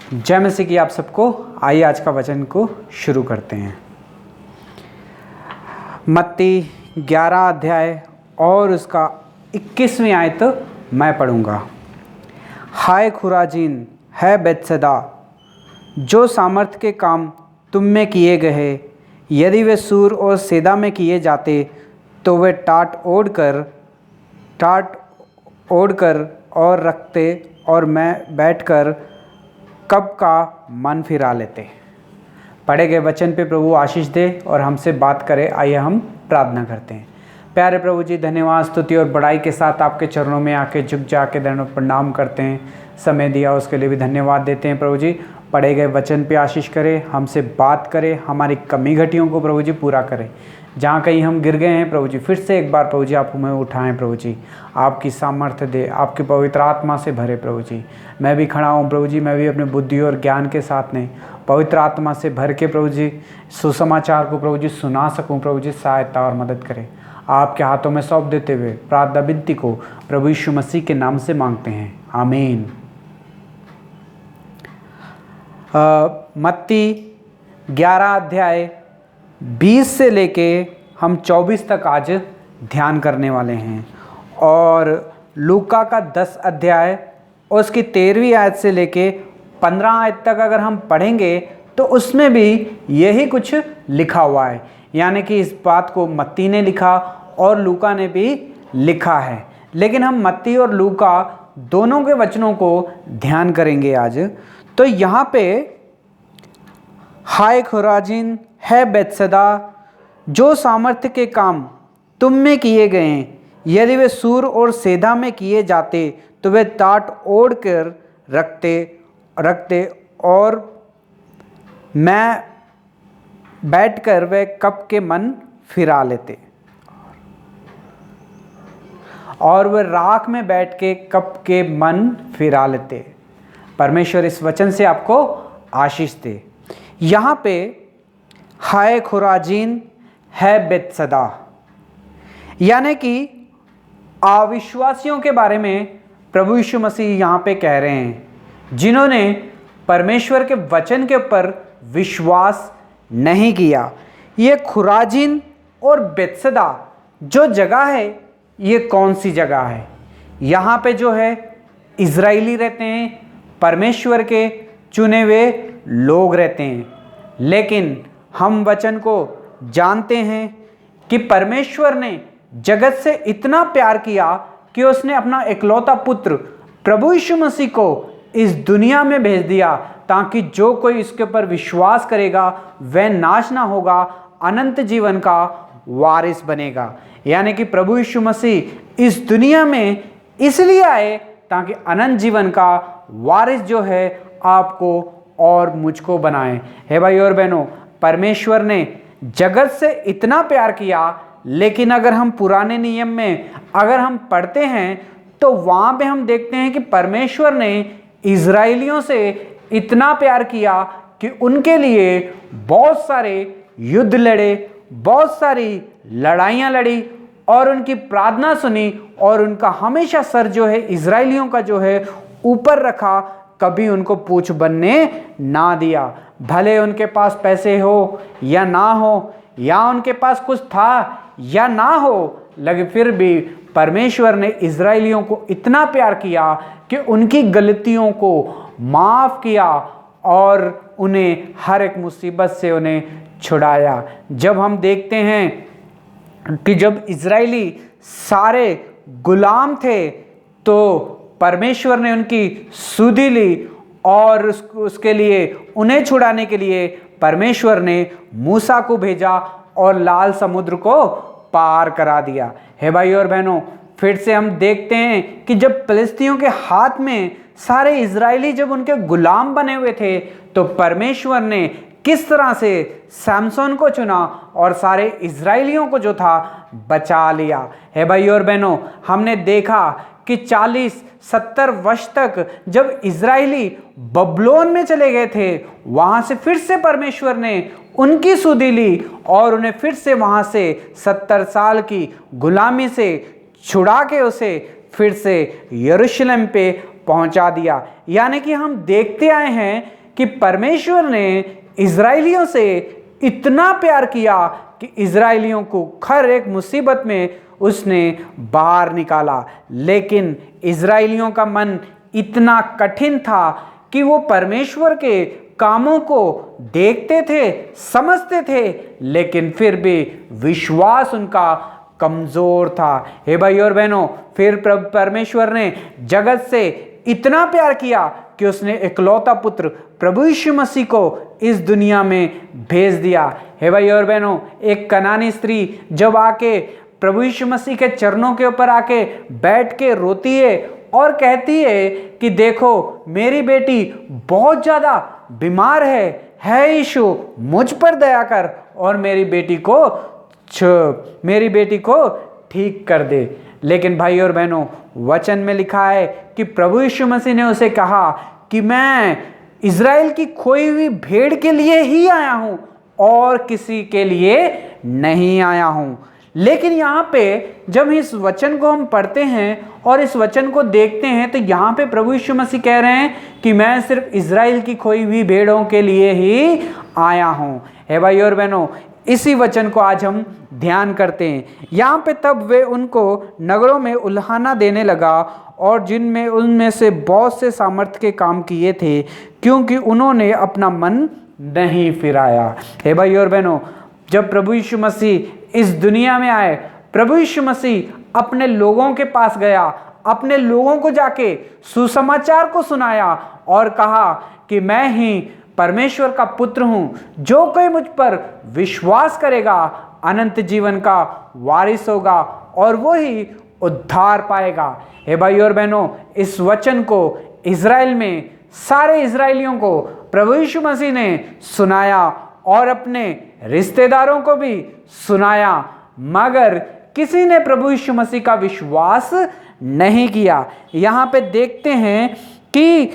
जय मसीह की आप सबको। आइए आज का वचन को शुरू करते हैं। मत्ती 11 अध्याय और उसका 21वीं आयत मैं पढ़ूंगा। हाय खुराजीन, है बैतसैदा, जो सामर्थ के काम तुम में किए गए, यदि वे सूर और सैदा में किए जाते तो वे टाट ओढ़कर और रखते और मैं बैठकर कब का मन फिरा लेते। पढ़े गए वचन पे प्रभु आशीष दे और हमसे बात करे। आइए हम प्रार्थना करते हैं। प्यारे प्रभु जी, धन्यवाद, स्तुति और बड़ाई के साथ आपके चरणों में आके झुक जाके दंड प्रणाम करते हैं। समय दिया उसके लिए भी धन्यवाद देते हैं। प्रभु जी, पढ़े गए वचन पे आशीष करें, हमसे बात करें, हमारी कमी घटियों को प्रभु जी पूरा करें। जहाँ कहीं हम गिर गए हैं प्रभु जी, फिर से एक बार प्रभु जी आप हमें उठाएं। प्रभु जी आपकी सामर्थ्य दे, आपके पवित्र आत्मा से भरे। प्रभु जी मैं भी खड़ा हूँ प्रभु जी, मैं भी अपने बुद्धि और ज्ञान के साथ नहीं, पवित्र आत्मा से भर के प्रभु जी सुसमाचार को प्रभु जी सुना सकूँ। प्रभु जी सहायता और मदद करें। आपके हाथों में सौंप देते हुए प्रार्थना विनती को प्रभु यीशु मसीह के नाम से मांगते हैं, आमीन। मत्ती 11 अध्याय 20 से लेके हम 24 तक आज ध्यान करने वाले हैं। और लूका का 10 अध्याय और उसकी 13वीं आयत से लेके 15 आयत तक अगर हम पढ़ेंगे तो उसमें भी यही कुछ लिखा हुआ है। यानी कि इस बात को मत्ती ने लिखा और लूका ने भी लिखा है। लेकिन हम मत्ती और लूका दोनों के वचनों को ध्यान करेंगे आज। तो यहाँ पे हाय खुराजीन, है बैतसैदा, जो सामर्थ्य के काम तुम में किए गए हैं, यदि वे सूर और सैदा में किए जाते तो वे टाट ओढ़ कर रखते और मैं बैठकर वे कब के मन फिरा लेते, और वे राख में बैठ के कब के मन फिरा लेते। परमेश्वर इस वचन से आपको आशीष दे। यहाँ पे हाय खुराजीन, है बैतसैदा, यानी कि अविश्वासियों के बारे में प्रभु यीशु मसीह यहाँ पे कह रहे हैं, जिन्होंने परमेश्वर के वचन के ऊपर विश्वास नहीं किया। ये खुराजीन और बैतसैदा जो जगह है, ये कौन सी जगह है? यहाँ पे जो है इजराइली रहते हैं, परमेश्वर के चुने हुए लोग रहते हैं। लेकिन हम वचन को जानते हैं कि परमेश्वर ने जगत से इतना प्यार किया कि उसने अपना इकलौता पुत्र प्रभु यीशु मसीह को इस दुनिया में भेज दिया, ताकि जो कोई इसके ऊपर विश्वास करेगा वह नाश ना होगा, अनंत जीवन का वारिस बनेगा। यानी कि प्रभु यीशु मसीह इस दुनिया में इसलिए आए ताकि अनंत जीवन का वारिस जो है आपको और मुझको बनाए। हे भाई और बहनों, परमेश्वर ने जगत से इतना प्यार किया, लेकिन अगर हम पुराने नियम में अगर हम पढ़ते हैं तो वहाँ पे हम देखते हैं कि परमेश्वर ने इजराइलियों से इतना प्यार किया कि उनके लिए बहुत सारे युद्ध लड़े, बहुत सारी लड़ाइयाँ लड़ी और उनकी प्रार्थना सुनी, और उनका हमेशा सर जो है इजराइलियों का जो है ऊपर रखा, कभी उनको पूछ बनने ना दिया। भले उनके पास पैसे हो या ना हो, या उनके पास कुछ था या ना हो, लेकिन फिर भी परमेश्वर ने इजराइलियों को इतना प्यार किया कि उनकी गलतियों को माफ़ किया और उन्हें हर एक मुसीबत से उन्हें छुड़ाया। जब हम देखते हैं कि जब इजराइली सारे गुलाम थे तो परमेश्वर ने उनकी सुधि ली, और उसके लिए उन्हें छुड़ाने के लिए परमेश्वर ने मूसा को भेजा और लाल समुद्र को पार करा दिया। हे भाई और बहनों, फिर से हम देखते हैं कि जब फिलिस्तीनियों के हाथ में सारे इजरायली जब उनके गुलाम बने हुए थे, तो परमेश्वर ने किस तरह से सैमसन को चुना और सारे इजरायलियों को जो था बचा लिया। हे भाई और बहनों, हमने देखा कि 40-70 वर्ष तक जब इजरायली बबलोन में चले गए थे, वहाँ से फिर से परमेश्वर ने उनकी सुधि ली और उन्हें फिर से वहाँ से 70 साल की गुलामी से छुड़ा के उसे फिर से यरूशलेम पे पहुंचा दिया। यानी कि हम देखते आए हैं कि परमेश्वर ने इजराइलियों से इतना प्यार किया कि इजराइलियों को हर एक मुसीबत में उसने बाहर निकाला। लेकिन इजराइलियों का मन इतना कठिन था कि वो परमेश्वर के कामों को देखते थे, समझते थे, लेकिन फिर भी विश्वास उनका कमजोर था। हे भाई और बहनों, फिर परमेश्वर ने जगत से इतना प्यार किया कि उसने इकलौता पुत्र प्रभु यीशु मसीह को इस दुनिया में भेज दिया। हे भाई और बहनों, एक कनानी स्त्री जब आके प्रभु यीशु मसीह के चरणों के ऊपर आके बैठ के रोती है और कहती है कि देखो मेरी बेटी बहुत ज़्यादा बीमार है यीशु मुझ पर दया कर और मेरी बेटी को ठीक कर दे। लेकिन भाई और बहनों, वचन में लिखा है कि प्रभु यीशु मसीह ने उसे कहा कि मैं इज़राइल की खोई हुई भेड़ के लिए ही आया हूं और किसी के लिए नहीं आया हूं। लेकिन यहाँ पे जब इस वचन को हम पढ़ते हैं और इस वचन को देखते हैं तो यहाँ पे प्रभु यीशु मसीह कह रहे हैं कि मैं सिर्फ इज़राइल की खोई हुई भेड़ों के लिए ही आया हूँ। हे भाई और बहनों, इसी वचन को आज हम ध्यान करते हैं। यहाँ पे तब वे उनको नगरों में उल्हाना देने लगा और जिनमें उनमें से बहुत से सामर्थ्य के काम किए थे, क्योंकि उन्होंने अपना मन नहीं फिराया। हे भाई और बहनों, जब प्रभु यीशु मसीह इस दुनिया में आए, प्रभु यीशु मसीह अपने लोगों के पास गया, अपने लोगों को जाके सुसमाचार को सुनाया और कहा कि मैं ही परमेश्वर का पुत्र हूं, जो कोई मुझ पर विश्वास करेगा अनंत जीवन का वारिस होगा और वो ही उद्धार पाएगा। हे भाई और बहनों, इस वचन को इज़राइल में सारे इज़राइलियों को प्रभु यीशु मसीह ने सुनाया और अपने रिश्तेदारों को भी सुनाया, मगर किसी ने प्रभु यीशु मसीह का विश्वास नहीं किया। यहाँ पे देखते हैं कि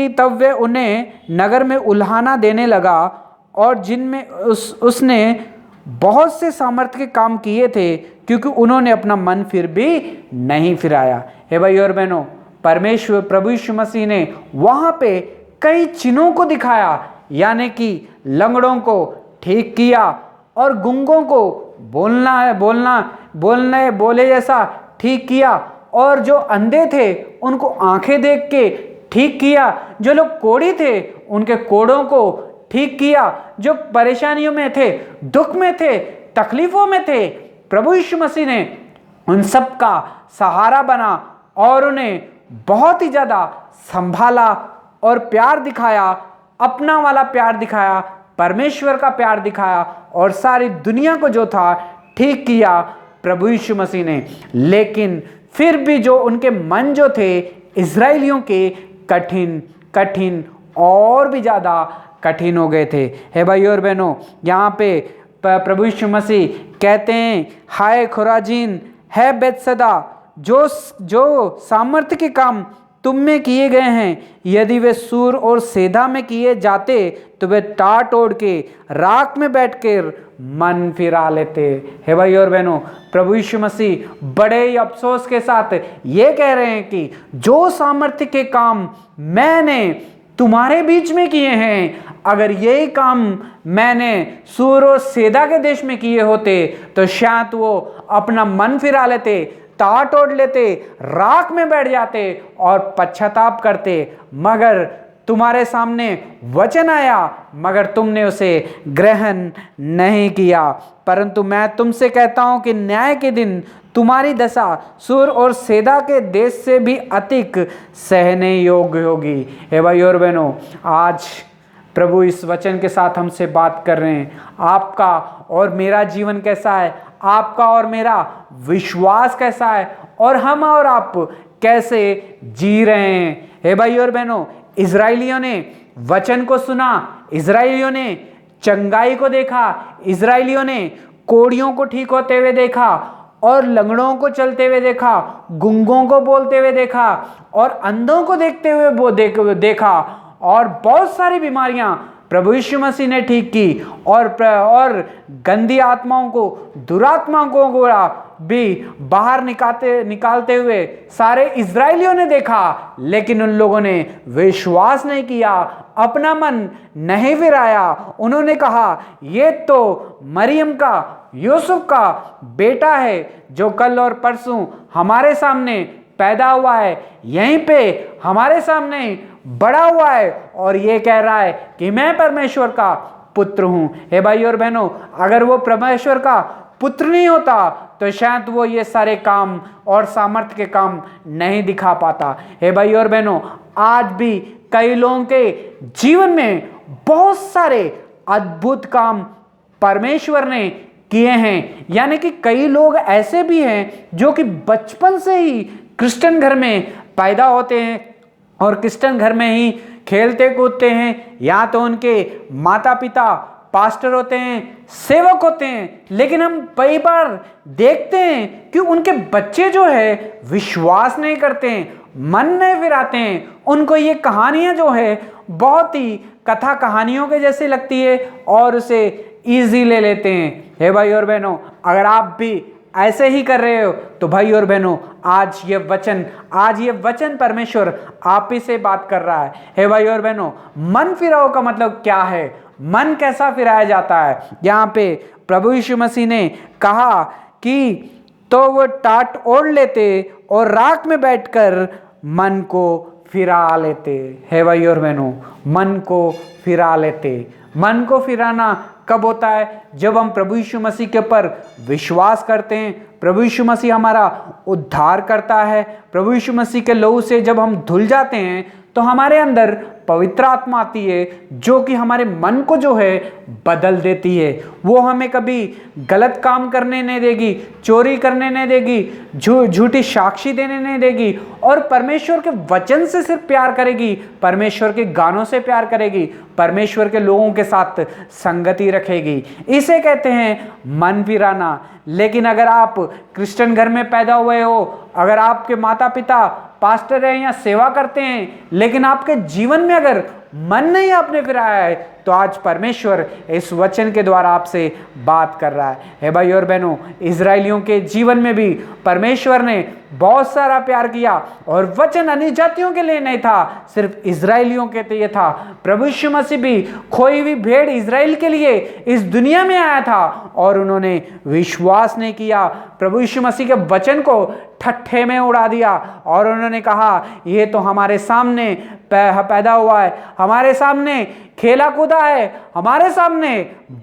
तब वे उन्हें नगर में उल्हाना देने लगा और जिनमें उसने बहुत से सामर्थ्य के काम किए थे, क्योंकि उन्होंने अपना मन फिर भी नहीं फिराया। हे भाई और बहनों, परमेश्वर प्रभु यीशु मसीह ने वहाँ पे कई चिन्हों को दिखाया, यानी कि लंगड़ों को ठीक किया और गूंगों को बोले जैसा ठीक किया, और जो अंधे थे उनको आंखें देख के ठीक किया, जो लोग कोढ़ी थे उनके कोढ़ों को ठीक किया, जो परेशानियों में थे, दुख में थे, तकलीफों में थे, प्रभु यीशु मसीह ने उन सब का सहारा बना और उन्हें बहुत ही ज़्यादा संभाला और प्यार दिखाया, अपना वाला प्यार दिखाया, परमेश्वर का प्यार दिखाया और सारी दुनिया को जो था ठीक किया प्रभु यीशु मसीह ने। लेकिन फिर भी जो उनके मन जो थे इज़राइलियों के कठिन और भी ज़्यादा कठिन हो गए थे। हे भाई और बहनों, यहाँ पे प्रभु यीशु मसीह कहते हैं, हाय खुराजीन, है बेतसदा, जो सामर्थ्य के काम तुम में किए गए हैं, यदि वे सूर और सेधा में किए जाते तो वे टाट ओढ़ के राख में बैठकर मन फिरा लेते। हे भाई और बहनों, प्रभु यीशु मसीह बड़े ही अफसोस के साथ ये कह रहे हैं कि जो सामर्थ्य के काम मैंने तुम्हारे बीच में किए हैं, अगर यही काम मैंने सूर और सेधा के देश में किए होते तो शायद वो अपना मन फिरा लेते, टाट ओढ़ लेते, राख में बैठ जाते और पश्चाताप करते। मगर तुम्हारे सामने वचन आया, मगर तुमने उसे ग्रहण नहीं किया। परंतु मैं तुमसे कहता हूं कि न्याय के दिन तुम्हारी दशा सूर और सेधा के देश से भी अधिक सहने योग्य होगी। हे भाई और बहनों, आज प्रभु इस वचन के साथ हमसे बात कर रहे हैं। आपका और मेरा जीवन कैसा है? आपका और मेरा विश्वास कैसा है? और हम और आप कैसे जी रहे हैं? हे भाई और बहनों, इज़राइलियों ने वचन को सुना, इज़राइलियों ने चंगाई को देखा, इज़राइलियों ने कोढ़ियों को ठीक होते हुए देखा और लंगड़ों को चलते हुए देखा, गूंगों को बोलते हुए देखा और अंधों को देखते हुए देखा और बहुत सारी बीमारियां प्रभु यीशु मसीह ने ठीक की और गंदी आत्माओं को, दुरात्माओं को, भी बाहर निकालते हुए सारे इजरायलियों ने देखा, लेकिन उन लोगों ने विश्वास नहीं किया, अपना मन नहीं फिराया। उन्होंने कहा ये तो मरियम का, यूसुफ का बेटा है जो कल और परसों हमारे सामने पैदा हुआ है, यहीं पे हमारे सामने बड़ा हुआ है और ये कह रहा है कि मैं परमेश्वर का पुत्र हूं। हे भाई और बहनों, अगर वो परमेश्वर का पुत्र नहीं होता तो शायद वो ये सारे काम और सामर्थ्य के काम नहीं दिखा पाता। हे भाई और बहनों, आज भी कई लोगों के जीवन में बहुत सारे अद्भुत काम परमेश्वर ने किए हैं। यानी कि कई लोग ऐसे भी हैं जो कि बचपन से ही क्रिश्चियन घर में पैदा होते हैं और क्रिश्चियन घर में ही खेलते कूदते हैं, या तो उनके माता पिता पास्टर होते हैं, सेवक होते हैं, लेकिन हम कई बार देखते हैं कि उनके बच्चे जो है विश्वास नहीं करते हैं, मन नहीं फिराते हैं। उनको ये कहानियां जो है बहुत ही कथा कहानियों के जैसी लगती है और उसे ईजी ले लेते हैं। हे भाई और बहनों, अगर आप भी ऐसे ही कर रहे हो तो भाई और बहनों, आज ये वचन परमेश्वर आप ही से बात कर रहा है। हे भाई और बहनों, मन फिराओ का मतलब क्या है? मन कैसा फिराया जाता है? यहाँ पे प्रभु यीशु मसीह ने कहा कि तो वो टाट ओढ़ लेते और राख में बैठकर मन को फिरा लेते। हे भाई और बहनों, मन को फिरा लेते। मन को फिराना कब होता है? जब हम प्रभु यीशु मसीह के ऊपर विश्वास करते हैं, प्रभु यीशु मसीह हमारा उद्धार करता है, प्रभु यीशु मसीह के लहू से जब हम धुल जाते हैं तो हमारे अंदर पवित्र आत्मा आती है जो कि हमारे मन को जो है बदल देती है। वो हमें कभी गलत काम करने नहीं देगी, चोरी करने नहीं देगी, झूठी साक्षी देने नहीं देगी और परमेश्वर के वचन से सिर्फ प्यार करेगी, परमेश्वर के गानों से प्यार करेगी, परमेश्वर के लोगों के साथ संगति रखेगी। इसे कहते हैं मन फिराना। लेकिन अगर आप क्रिश्चियन घर में पैदा हुए हो, अगर आपके माता पिता पास्टर हैं या सेवा करते हैं, लेकिन आपके जीवन में अगर मन नहीं आपने फिराया है, तो आज परमेश्वर इस वचन के द्वारा आपसे बात कर रहा है। हे भाई और बहनों, इजरायलियों के जीवन में भी परमेश्वर ने बहुत सारा प्यार किया और वचन अन्य जातियों के लिए नहीं था, सिर्फ इजरायलियों के लिए था। प्रभु यीशु मसीह भी खोई हुई भेड़ इजराइल के लिए इस दुनिया में आया था और उन्होंने विश्वास नहीं किया। प्रभु यीशु मसीह के वचन को ठट्ठे में उड़ा दिया और उन्होंने कहा ये तो हमारे सामने पैदा हुआ है, हमारे सामने खेला कूदा है, हमारे सामने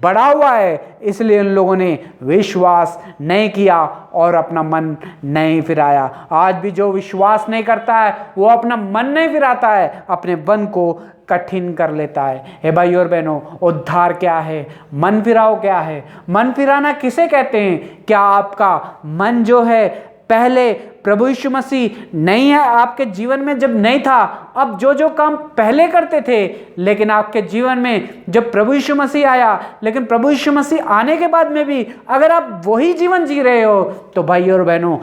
बड़ा हुआ है, इसलिए उन लोगों ने विश्वास नहीं किया और अपना मन नहीं फिराया। आज भी जो विश्वास नहीं करता है वो अपना मन नहीं फिराता है, अपने मन को कठिन कर लेता है। हे भाई और बहनों, उद्धार क्या है? मन फिराओ क्या है? मन फिराना किसे कहते हैं? क्या आपका मन जो है पहले प्रभु यीशु मसीह नहीं है आपके जीवन में, जब नहीं था, अब जो काम पहले करते थे, लेकिन आपके जीवन में जब प्रभु यीशु मसीह आया, लेकिन प्रभु यीशु मसीह आने के बाद में भी अगर आप वही जीवन जी रहे हो, तो भाई और बहनों,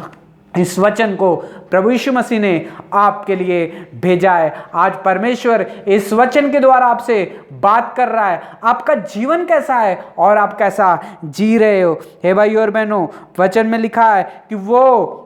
इस वचन को प्रभु यीशु मसीह ने आपके लिए भेजा है। आज परमेश्वर इस वचन के द्वारा आपसे बात कर रहा है। आपका जीवन कैसा है और आप कैसा जी रहे हो? हे भाई और बहनों, वचन में लिखा है कि वो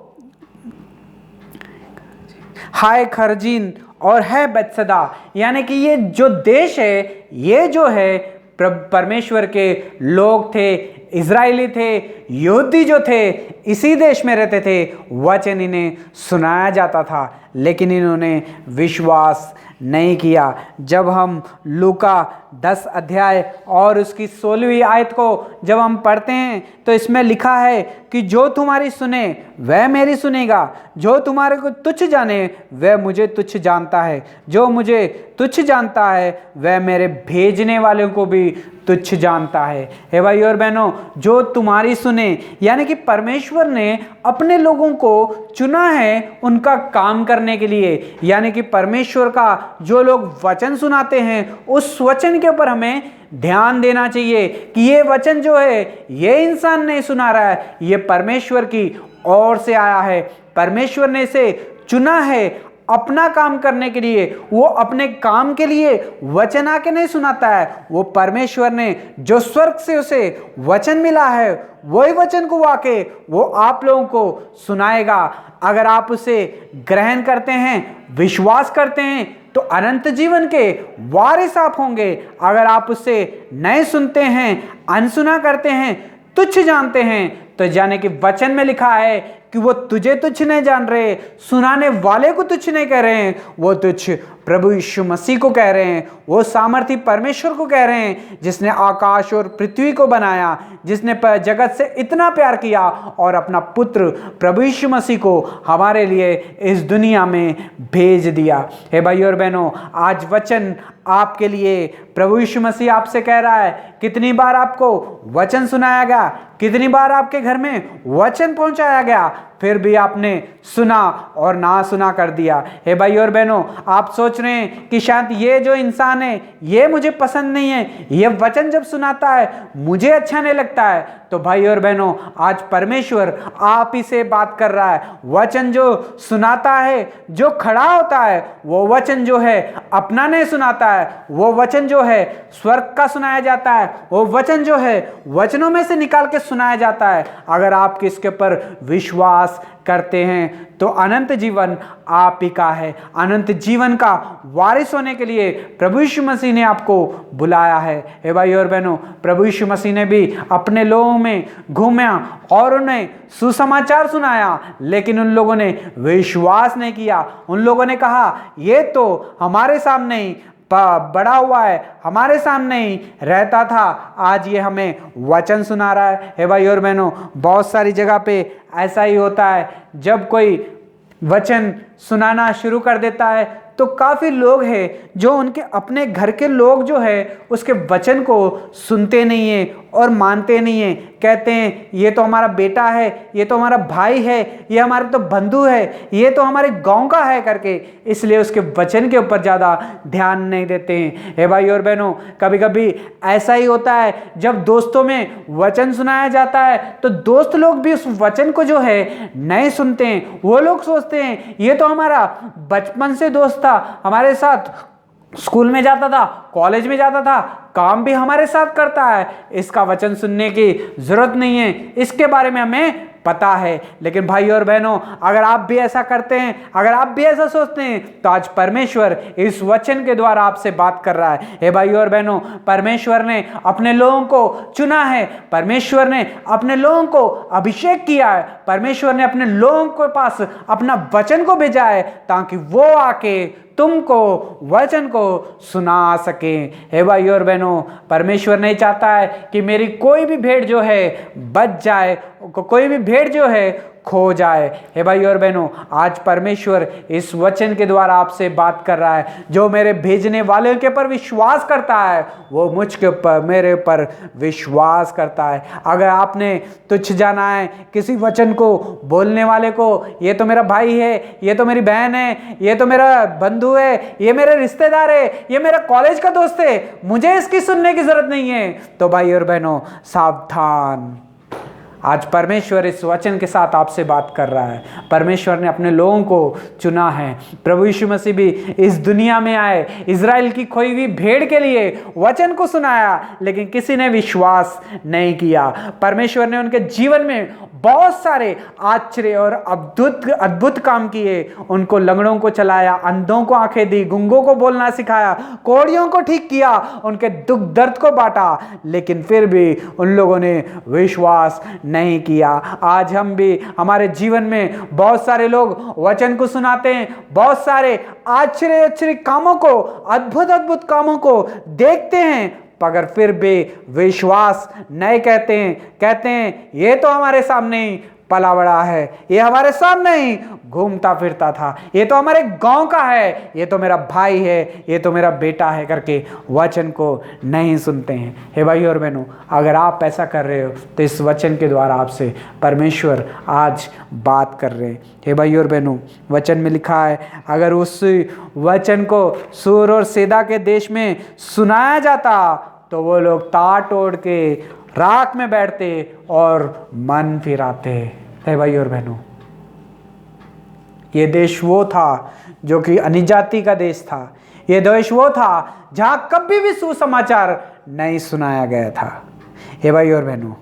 हाय खरजीन और है बेतसदा, यानी कि ये जो देश है, ये जो है परमेश्वर के लोग थे, इजरायली थे, यहूदी जो थे, इसी देश में रहते थे। वचन इन्हें सुनाया जाता था, लेकिन इन्होंने विश्वास नहीं किया। जब हम लूका 10 अध्याय और उसकी 16वीं आयत को जब हम पढ़ते हैं तो इसमें लिखा है कि जो तुम्हारी सुने वह मेरी सुनेगा, जो तुम्हारे को तुच्छ जाने वह मुझे तुच्छ जानता है, जो मुझे तुच्छ जानता है वह मेरे भेजने वाले को भी तुच्छ जानता है। हे भाई और बहनों, जो तुम्हारी सुने, यानी कि परमेश्वर ने अपने लोगों को चुना है उनका काम करने के लिए। यानी कि परमेश्वर का जो लोग वचन सुनाते हैं, उस वचन के ऊपर हमें ध्यान देना चाहिए कि ये वचन जो है ये इंसान नहीं सुना रहा है, ये परमेश्वर की ओर से आया है, परमेश्वर ने इसे चुना है अपना काम करने के लिए, वो अपने काम के लिए वचन आके नहीं सुनाता है। वो परमेश्वर ने जो स्वर्ग से उसे वचन मिला है, वही वचन को आके वो आप लोगों को सुनाएगा। अगर आप उसे ग्रहण करते हैं, विश्वास करते हैं, तो अनंत जीवन के वारिस आप होंगे। अगर आप उसे नहीं सुनते हैं, अनसुना करते हैं, तुच्छ जानते हैं, तो जाने कि वचन में लिखा है कि वो तुझे तुच्छ नहीं जान रहे, सुनाने वाले को तुच्छ नहीं कह रहे हैं, वो तुच्छ प्रभु यीशु मसीह को कह रहे हैं, वो सामर्थी परमेश्वर को कह रहे हैं, जिसने आकाश और पृथ्वी को बनाया, जिसने जगत से इतना प्यार किया और अपना पुत्र प्रभु यीशु मसीह को हमारे लिए इस दुनिया में भेज दिया। हे भाइयों और बहनों, आज वचन आपके लिए प्रभु यीशु मसीह आपसे कह रहा है, कितनी बार आपको वचन सुनाया गया, कितनी बार आपके घर में वचन पहुंचाया गया, फिर भी आपने सुना और ना सुना कर दिया। हे भाई और बहनों, आप सोच रहे हैं कि शायद ये जो इंसान है ये मुझे पसंद नहीं है, ये वचन जब सुनाता है मुझे अच्छा नहीं लगता है। तो भाई और बहनों, आज परमेश्वर आप ही से बात कर रहा है। वचन जो सुनाता है, जो खड़ा होता है, वो वचन जो है अपना नहीं सुनाता है, वो वचन जो है स्वर्ग का सुनाया जाता है, वो वचन जो है वचनों में से निकाल के सुनाया जाता है। अगर आप इसके ऊपर विश्वास करते हैं तो अनंत जीवन आप ही का है। अनंत जीवन का वारिस होने के लिए प्रभु यीशु मसीह ने आपको बुलाया है। हे भाई और बहनों, प्रभु यीशु मसीह ने भी अपने लोगों में घूमा और उन्हें सुसमाचार सुनाया, लेकिन उन लोगों ने विश्वास नहीं किया। उन लोगों ने कहा ये तो हमारे सामने ही बड़ा हुआ है, हमारे सामने ही रहता था, आज ये हमें वचन सुना रहा है। हे भाई और बहनों, बहुत सारी जगह पे ऐसा ही होता है। जब कोई वचन सुनाना शुरू कर देता है तो काफ़ी लोग हैं जो उनके अपने घर के लोग जो है उसके वचन को सुनते नहीं हैं और मानते नहीं हैं। कहते हैं ये तो हमारा बेटा है, ये तो हमारा भाई है, ये हमारे तो बंधु है, ये तो हमारे गांव का है करके, इसलिए उसके वचन के ऊपर ज़्यादा ध्यान नहीं देते हैं। हे भाई और बहनों, कभी कभी ऐसा ही होता है, जब दोस्तों में वचन सुनाया जाता है तो दोस्त लोग भी उस वचन को जो है नहीं सुनते हैं। वो लोग सोचते हैं ये तो हमारा बचपन से दोस्त था, हमारे साथ स्कूल में जाता था, कॉलेज में जाता था, काम भी हमारे साथ करता है, इसका वचन सुनने की जरूरत नहीं है, इसके बारे में हमें पता है। लेकिन भाई और बहनों, अगर आप भी ऐसा करते हैं, अगर आप भी ऐसा सोचते हैं, तो आज परमेश्वर इस वचन के द्वारा आपसे बात कर रहा है। हे भाई और बहनों, परमेश्वर ने अपने लोगों को चुना है, परमेश्वर ने अपने लोगों को अभिषेक किया है, परमेश्वर ने अपने लोगों के पास अपना वचन को भेजा है ताकि वो आके तुमको वचन को सुना सके। हे भाई और बहनों, परमेश्वर नहीं चाहता है कि मेरी कोई भी भेड़ जो है बच जाए, कोई भी भेड़ जो है खो जाए। हे भाई और बहनों, आज परमेश्वर इस वचन के द्वारा आपसे बात कर रहा है। जो मेरे भेजने वाले के ऊपर विश्वास करता है वो मुझ के ऊपर, मेरे ऊपर विश्वास करता है। अगर आपने तुच्छ जाना है किसी वचन को, बोलने वाले को, ये तो मेरा भाई है, ये तो मेरी बहन है, ये तो मेरा बंधु है, ये मेरे रिश्तेदार है, ये मेरा कॉलेज का दोस्त है, मुझे इसकी सुनने की जरूरत नहीं है, तो भाई और बहनों सावधान। आज परमेश्वर इस वचन के साथ आपसे बात कर रहा है। परमेश्वर ने अपने लोगों को चुना है। प्रभु यीशु मसीह भी इस दुनिया में आए, इज़राइल की खोई हुई भेड़ के लिए वचन को सुनाया, लेकिन किसी ने विश्वास नहीं किया। परमेश्वर ने उनके जीवन में बहुत सारे आश्चर्य और अद्भुत काम किए। उनको लंगड़ों को चलाया, अंधों को आंखें दी, गूंगों को बोलना सिखाया, कोढ़ियों को ठीक किया, उनके दुख दर्द को बांटा, लेकिन फिर भी उन लोगों ने विश्वास नहीं किया। आज हम भी हमारे जीवन में बहुत सारे लोग वचन को सुनाते हैं, बहुत सारे आश्चर्य कामों को, अद्भुत कामों को देखते हैं, मगर फिर भी विश्वास नहीं कहते हैं ये तो हमारे सामने ही पला बड़ा है, ये हमारे सामने ही घूमता फिरता था, ये तो हमारे गांव का है, ये तो मेरा भाई है, ये तो मेरा बेटा है करके वचन को नहीं सुनते हैं। हे भाई और बहनों, अगर आप ऐसा कर रहे हो तो इस वचन के द्वारा आपसे परमेश्वर आज बात कर रहे हैं। हे भाई और बहनों, वचन में लिखा है, अगर उस वचन को सूर और सैदा के देश में सुनाया जाता तो वो लोग ताट ओढ़ के राख में बैठते और मन फिराते। हे भाई और बहनों, ये देश वो था जो कि अन्यजाति का देश था। ये देश वो था जहां कभी भी सुसमाचार नहीं सुनाया गया था। हे भाई और बहनों,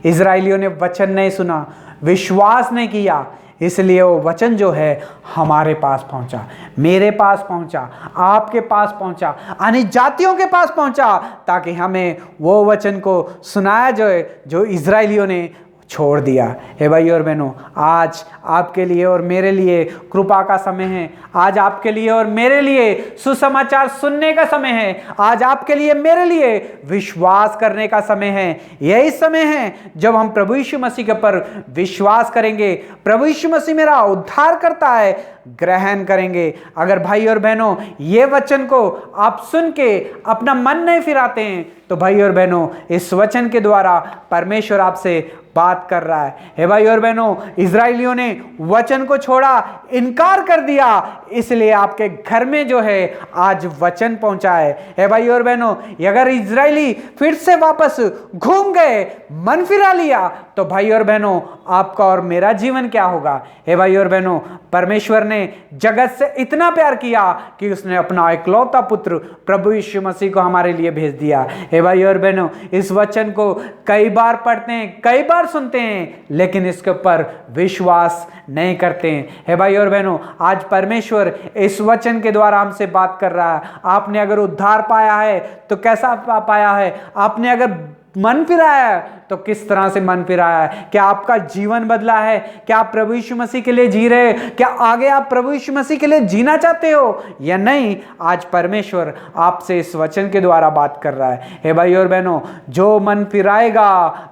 इजराइलियों ने वचन नहीं सुना, विश्वास नहीं किया, इसलिए वो वचन जो है हमारे पास पहुंचा, मेरे पास पहुंचा, आपके पास पहुंचा, अन्य जातियों के पास पहुंचा, ताकि हमें वो वचन को सुनाया जाए जो इजराइलियों ने छोड़ दिया। हे भाई और बहनों, आज आपके लिए और मेरे लिए कृपा का समय है। आज आपके लिए और मेरे लिए सुसमाचार सुनने का समय है। आज आपके लिए मेरे लिए विश्वास करने का समय है। यही समय है जब हम प्रभु यीशु मसीह के ऊपर विश्वास करेंगे। प्रभु यीशु मसीह मेरा उद्धार करता है, ग्रहण करेंगे। अगर भाई और बहनों ये वचन को आप सुन के अपना मन नहीं फिराते हैं, तो भाई और बहनों इस वचन के द्वारा परमेश्वर आपसे बात कर रहा है। हे भाई और बहनों, इजराइलियों ने वचन को छोड़ा, इनकार कर दिया, इसलिए आपके घर में जो है आज वचन पहुंचा है। हे भाई और बहनों, अगर इजराइली फिर से वापस घूम गए, मन फिरा लिया, तो भाई और बहनों आपका और मेरा जीवन क्या होगा। हे भाई और बहनों, परमेश्वर ने जगत से इतना प्यार किया कि उसने अपना इकलौता पुत्र प्रभु यीशु मसीह को हमारे लिए भेज दिया। हे भाई और बहनों, इस वचन को कई बार पढ़ते हैं, कई बार सुनते हैं, लेकिन इसके ऊपर विश्वास नहीं करते हैं। हे भाई और बहनों, आज परमेश्वर इस वचन के द्वारा हमसे बात कर रहा है। आपने अगर उद्धार पाया है तो कैसा पाया है? आपने अगर मन फिराया है तो किस तरह से मन फिराया है? क्या आपका जीवन बदला है? क्या आप प्रभु यीशु मसीह के लिए जी रहे हैं? क्या आगे आप प्रभु यीशु मसीह के लिए जीना चाहते हो या नहीं? आज परमेश्वर आपसे इस वचन के द्वारा बात कर रहा है। हे भाई और बहनों, जो मन फिराएगा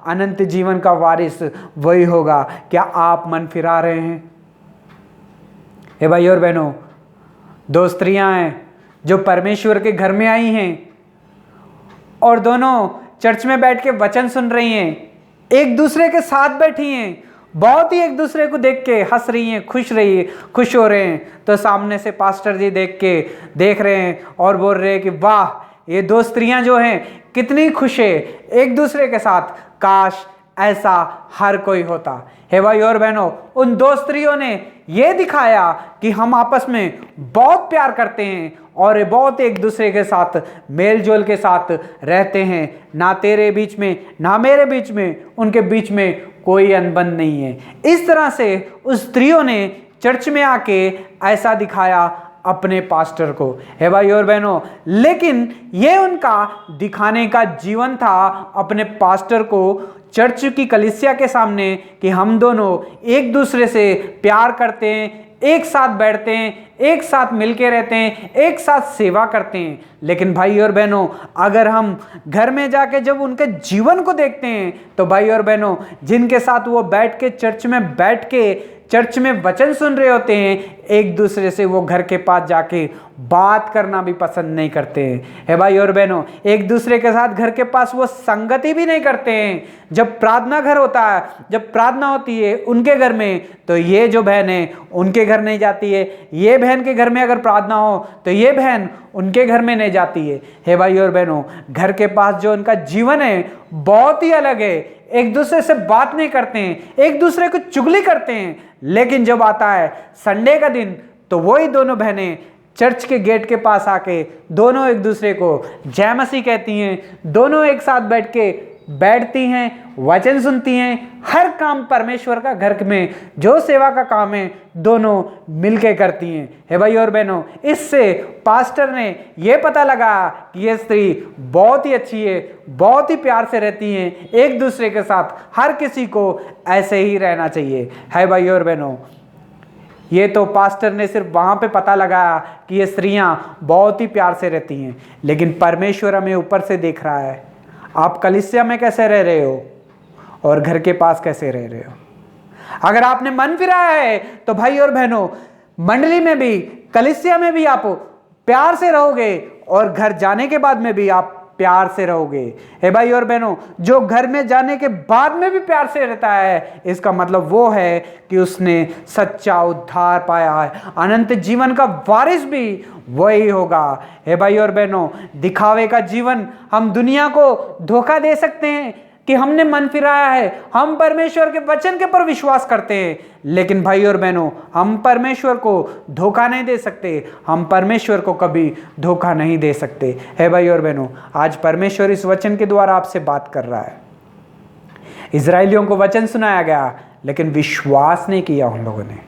अनंत जीवन का वारिस वही होगा। क्या आप मन फिरा रहे हैं? हे भाई और बहनों, दो स्त्रियां हैं जो परमेश्वर के घर में आई हैं और दोनों चर्च में बैठ के वचन सुन रही हैं, एक दूसरे के साथ बैठी हैं, बहुत ही एक दूसरे को देख के हंस रही हैं, खुश हो रहे हैं। तो सामने से पास्टर जी देख रहे हैं और बोल रहे हैं कि वाह, ये दो स्त्रियां जो हैं कितनी खुश है एक दूसरे के साथ, काश ऐसा हर कोई होता। हे भाई और बहनों, उन दो स्त्रियों ने ये दिखाया कि हम आपस में बहुत प्यार करते हैं और बहुत एक दूसरे के साथ मेल जोल के साथ रहते हैं। ना तेरे बीच में ना मेरे बीच में, उनके बीच में कोई अनबन नहीं है। इस तरह से उस स्त्रियों ने चर्च में आके ऐसा दिखाया अपने पास्टर को। हे भाई और बहनों, लेकिन ये उनका दिखाने का जीवन था अपने पास्टर को चर्च की कलीसिया के सामने कि हम दोनों एक दूसरे से प्यार करते हैं, एक साथ बैठते हैं, एक साथ मिलके रहते हैं, एक साथ सेवा करते हैं। लेकिन भाई और बहनों, अगर हम घर में जाके जब उनके जीवन को देखते हैं, तो भाई और बहनों, जिनके साथ वो बैठ के चर्च में वचन सुन रहे होते हैं, एक दूसरे से वो घर के पास जाके बात करना भी पसंद नहीं करते हैं। हे भाई और बहनों, एक दूसरे के साथ घर के पास वो संगति भी नहीं करते हैं। जब प्रार्थना घर होता है, जब प्रार्थना होती है उनके घर में, तो ये जो बहन है उनके घर नहीं जाती है। ये बहन के घर में अगर प्रार्थना हो तो ये बहन उनके घर में नहीं जाती है। हे भाई और बहनों, घर के पास जो उनका जीवन है बहुत ही अलग है। एक दूसरे से बात नहीं करते हैं, एक दूसरे को चुगली करते हैं। लेकिन जब आता है संडे का दिन, तो वही दोनों बहनें चर्च के गेट के पास आके दोनों एक दूसरे को जय मसीह कहती हैं, दोनों एक साथ बैठती हैं, वचन सुनती हैं। हर काम परमेश्वर का घर में जो सेवा का काम है दोनों मिलके करती हैं। हे भाई और बहनों, इससे पास्टर ने ये पता लगा कि ये स्त्री बहुत ही अच्छी है, बहुत ही प्यार से रहती हैं एक दूसरे के साथ। हर किसी को ऐसे ही रहना चाहिए। है भाई और बहनों, ये तो पास्टर ने सिर्फ वहाँ पे पता लगाया कि ये स्त्रियाँ बहुत ही प्यार से रहती हैं, लेकिन परमेश्वर हमें ऊपर से देख रहा है। आप कलीसिया में कैसे रह रहे हो और घर के पास कैसे रह रहे हो? अगर आपने मन फिराया है तो भाई और बहनों, मंडली में भी, कलीसिया में भी आप प्यार से रहोगे और घर जाने के बाद में भी आप प्यार से रहोगे। हे भाई और बहनों, जो घर में जाने के बाद में भी प्यार से रहता है, इसका मतलब वो है कि उसने सच्चा उद्धार पाया है। अनंत जीवन का वारिस भी वही होगा। हे भाई और बहनों, दिखावे का जीवन, हम दुनिया को धोखा दे सकते हैं कि हमने मन फिराया है, हम परमेश्वर के वचन के पर विश्वास करते हैं, लेकिन भाई और बहनों, हम परमेश्वर को धोखा नहीं दे सकते, हम परमेश्वर को कभी धोखा नहीं दे सकते। है भाई और बहनों, आज परमेश्वर इस वचन के द्वारा आपसे बात कर रहा है। इजरायलियों को वचन सुनाया गया, लेकिन विश्वास नहीं किया उन लोगों ने।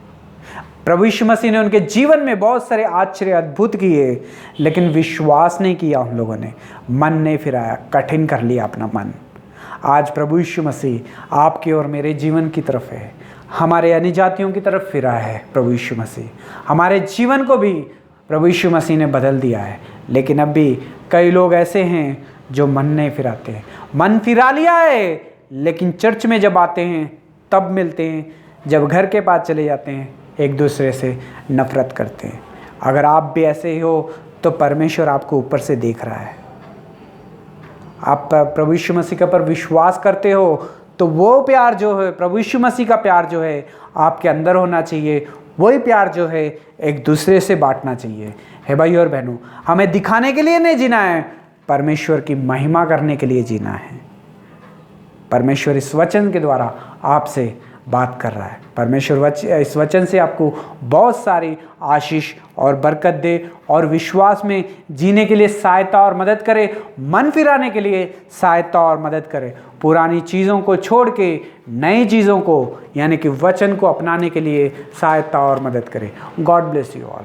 प्रभु यीशु मसीह ने उनके जीवन में बहुत सारे आश्चर्य अद्भुत किए, लेकिन विश्वास नहीं किया उन लोगों ने, मन नहीं फिराया, कठिन कर लिया अपना मन। आज प्रभु यीशु मसीह आपके और मेरे जीवन की तरफ है, हमारे अन्य जातियों की तरफ फिरा है। प्रभु यीशु मसीह हमारे जीवन को भी प्रभु यीशु मसीह ने बदल दिया है, लेकिन अब भी कई लोग ऐसे हैं जो मन नहीं फिराते। मन फिरा लिया है, लेकिन चर्च में जब आते हैं तब मिलते हैं, जब घर के पास चले जाते हैं एक दूसरे से नफरत करते हैं। अगर आप भी ऐसे ही हो तो परमेश्वर आपको ऊपर से देख रहा है। आप प्रभु यीशु मसीह का पर विश्वास करते हो तो वो प्यार जो है, प्रभु यीशु मसीह का प्यार जो है आपके अंदर होना चाहिए। वही प्यार जो है एक दूसरे से बांटना चाहिए। है भाई और बहनों, हमें दिखाने के लिए नहीं जीना है, परमेश्वर की महिमा करने के लिए जीना है। परमेश्वर इस वचन के द्वारा आपसे बात कर रहा है। परमेश्वर इस वचन से आपको बहुत सारी आशीष और बरकत दे और विश्वास में जीने के लिए सहायता और मदद करे, मन फिराने के लिए सहायता और मदद करे, पुरानी चीज़ों को छोड़ के नई चीज़ों को यानी कि वचन को अपनाने के लिए सहायता और मदद करे। God bless you all.